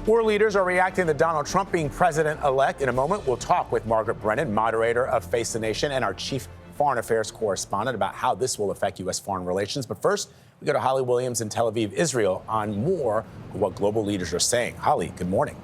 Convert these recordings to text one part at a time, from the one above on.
World leaders are reacting to Donald Trump being president-elect. In a moment, we'll talk with Margaret Brennan, moderator of Face the Nation, and our chief foreign affairs correspondent about how this will affect U.S. foreign relations. But first, we go to Holly Williams in Tel Aviv, Israel, on more of what global leaders are saying. Holly, good morning.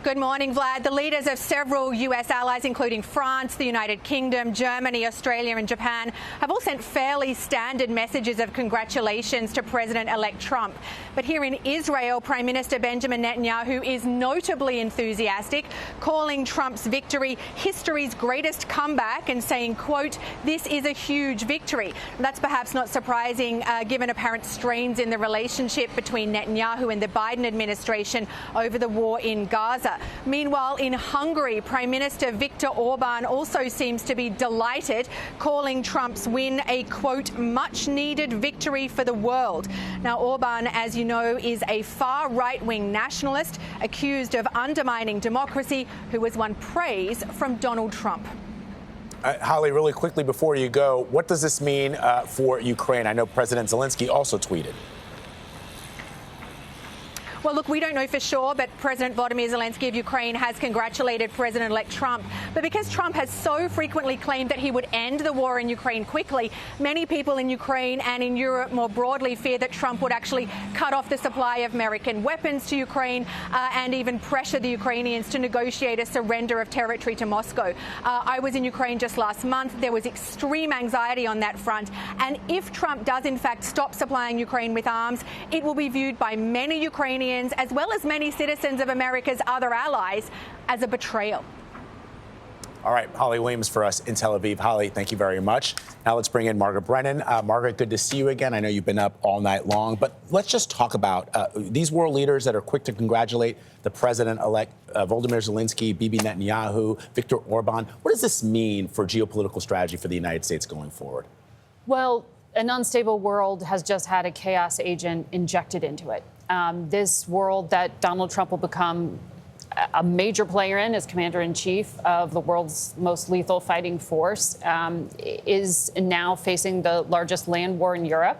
Good morning, Vlad. The leaders of several U.S. allies, including France, the United Kingdom, Germany, Australia and Japan, have all sent fairly standard messages of congratulations to President-elect Trump. But here in Israel, Prime Minister Benjamin Netanyahu is notably enthusiastic, calling Trump's victory history's greatest comeback and saying, quote, "This is a huge victory." That's perhaps not surprising, given apparent strains in the relationship between Netanyahu and the Biden administration over the war in Gaza. Meanwhile, in Hungary, Prime Minister Viktor Orban also seems to be delighted, calling Trump's win a, quote, much-needed victory for the world. Now, Orban, as you know, is a far right-wing nationalist accused of undermining democracy, who has won praise from Donald Trump. Holly, really quickly before you go, what does this mean for Ukraine? I know President Zelensky also tweeted. Well, look, we don't know for sure, but President Volodymyr Zelensky of Ukraine has congratulated President-elect Trump. But because Trump has so frequently claimed that he would end the war in Ukraine quickly, many people in Ukraine and in Europe more broadly fear that Trump would actually cut off the supply of American weapons to Ukraine and even pressure the Ukrainians to negotiate a surrender of territory to Moscow. I was in Ukraine just last month. There was extreme anxiety on that front. And if Trump does, in fact, stop supplying Ukraine with arms, it will be viewed by many Ukrainians, as well as many citizens of America's other allies, as a betrayal. All right, Holly Williams for us in Tel Aviv. Holly, thank you very much. Now let's bring in Margaret Brennan. Margaret, good to see you again. I know you've been up all night long, but let's just talk about these world leaders that are quick to congratulate the president-elect Volodymyr Zelensky, Bibi Netanyahu, Viktor Orban. What does this mean for geopolitical strategy for the United States going forward? Well, an unstable world has just had a chaos agent injected into it. This world that Donald Trump will become a major player in as commander-in-chief of the world's most lethal fighting force is now facing the largest land war in Europe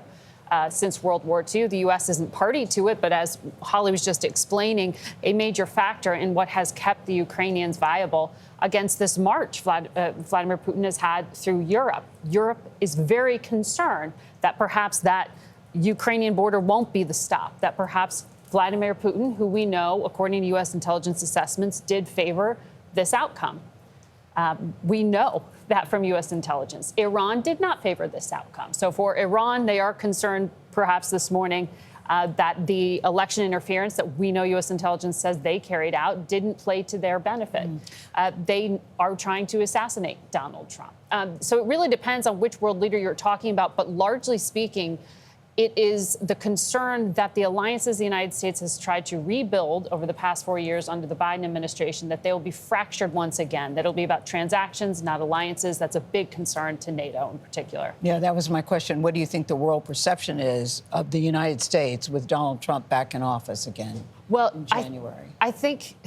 since World War II. The U.S. isn't party to it, but as Holly was just explaining, a major factor in what has kept the Ukrainians viable against this march Vladimir Putin has had through Europe. Europe is very concerned that perhaps that Ukrainian border won't be the stop, that perhaps Vladimir Putin, who we know, according to U.S. intelligence assessments, did favor this outcome. We know that from U.S. intelligence. Iran did not favor this outcome. So for Iran, they are concerned, perhaps this morning, that the election interference that we know U.S. intelligence says they carried out didn't play to their benefit. They are trying to assassinate Donald Trump. So it really depends on which world leader you're talking about. But largely speaking, it is the concern that the alliances the United States has tried to rebuild over the past 4 years under the Biden administration, that they will be fractured once again, that it'll be about transactions, not alliances. That's a big concern to NATO in particular. Yeah, that was my question. What do you think the world perception is of the United States with Donald Trump back in office again in January? I think,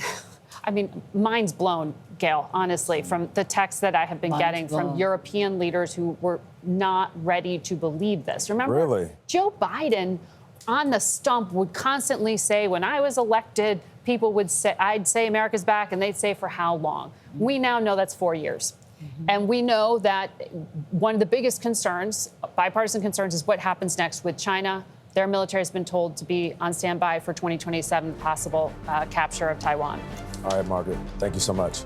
I mean, mind's blown, Gayle, honestly, from the texts that I have been getting from European leaders who were not ready to believe this. Remember, Joe Biden on the stump would constantly say, when I was elected, people would say, I'd say America's back, and they'd say, for how long? We now know that's 4 years. And we know that one of the biggest concerns, bipartisan concerns, is what happens next with China. Their military has been told to be on standby for 2027, possible capture of Taiwan. All right, Margaret, thank you so much.